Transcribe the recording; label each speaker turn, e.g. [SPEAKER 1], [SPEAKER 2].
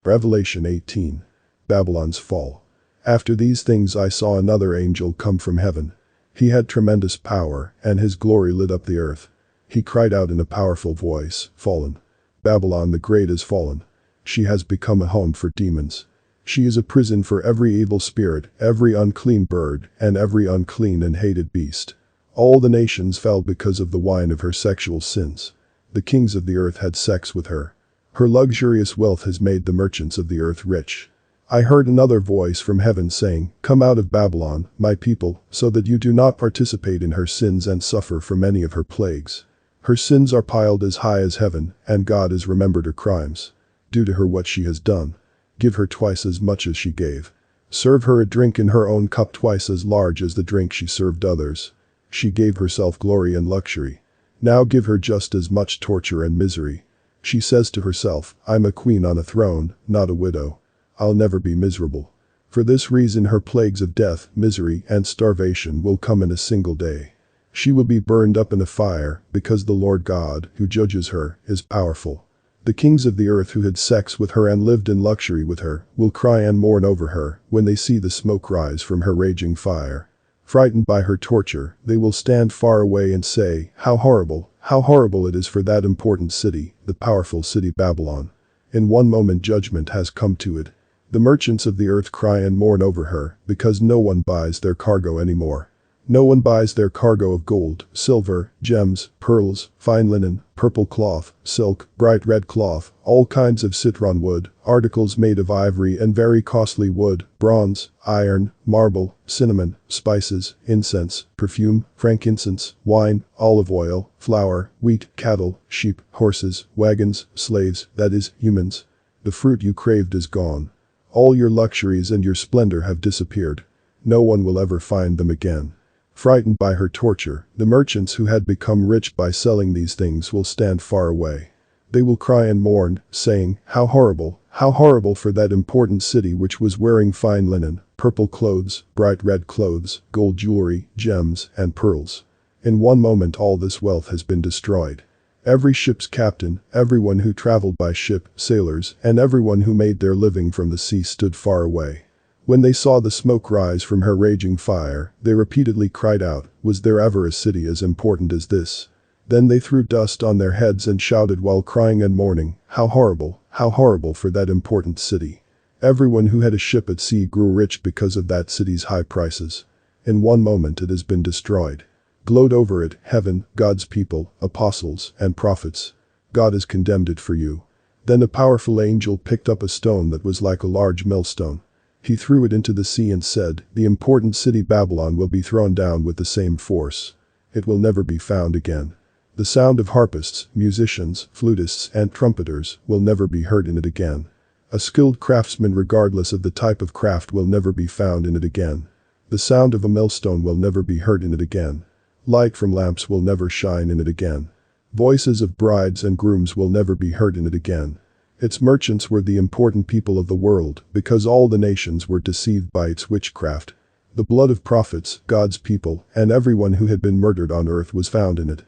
[SPEAKER 1] Revelation 18. Babylon's fall. After these things I saw another angel come from heaven. He had tremendous power, and his glory lit up the earth. He cried out in a powerful voice, "Fallen! Babylon the Great is fallen. She has become a home for demons. She is a prison for every evil spirit, every unclean bird, and every unclean and hated beast. All the nations fell because of the wine of her sexual sins. The kings of the earth had sex with her. Her luxurious wealth has made the merchants of the earth rich." I heard another voice from heaven saying, "Come out of Babylon, my people, so that you do not participate in her sins and suffer from any of her plagues. Her sins are piled as high as heaven, and God has remembered her crimes. Do to her what she has done. Give her twice as much as she gave. Serve her a drink in her own cup twice as large as the drink she served others. She gave herself glory and luxury. Now give her just as much torture and misery. She says to herself, 'I'm a queen on a throne, not a widow. I'll never be miserable.' For this reason her plagues of death, misery, and starvation will come in a single day. She will be burned up in a fire, because the Lord God, who judges her, is powerful. The kings of the earth who had sex with her and lived in luxury with her will cry and mourn over her when they see the smoke rise from her raging fire. Frightened by her torture, they will stand far away and say, how horrible it is for that important city, the powerful city Babylon. In one moment judgment has come to it. The merchants of the earth cry and mourn over her, because no one buys their cargo anymore. No one buys their cargo of gold, silver, gems, pearls, fine linen, purple cloth, silk, bright red cloth, all kinds of citron wood, articles made of ivory and very costly wood, bronze, iron, marble, cinnamon, spices, incense, perfume, frankincense, wine, olive oil, flour, wheat, cattle, sheep, horses, wagons, slaves, that is, humans. The fruit you craved is gone. All your luxuries and your splendor have disappeared. No one will ever find them again. Frightened by her torture, the merchants who had become rich by selling these things will stand far away. They will cry and mourn, saying, how horrible for that important city which was wearing fine linen, purple clothes, bright red clothes, gold jewelry, gems, and pearls. In one moment all this wealth has been destroyed. Every ship's captain, everyone who traveled by ship, sailors, and everyone who made their living from the sea stood far away. When they saw the smoke rise from her raging fire, they repeatedly cried out, was there ever a city as important as this? Then they threw dust on their heads and shouted while crying and mourning, how horrible for that important city. Everyone who had a ship at sea grew rich because of that city's high prices. In one moment it has been destroyed. Gloat over it, heaven, God's people, apostles, and prophets. God has condemned it for you. Then a powerful angel picked up a stone that was like a large millstone. He threw it into the sea and said, the important city Babylon will be thrown down with the same force. It will never be found again. The sound of harpists, musicians, flutists, and trumpeters will never be heard in it again. A skilled craftsman regardless of the type of craft will never be found in it again. The sound of a millstone will never be heard in it again. Light from lamps will never shine in it again. Voices of brides and grooms will never be heard in it again. Its merchants were the important people of the world because all the nations were deceived by its witchcraft. The blood of prophets, God's people, and everyone who had been murdered on earth was found in it.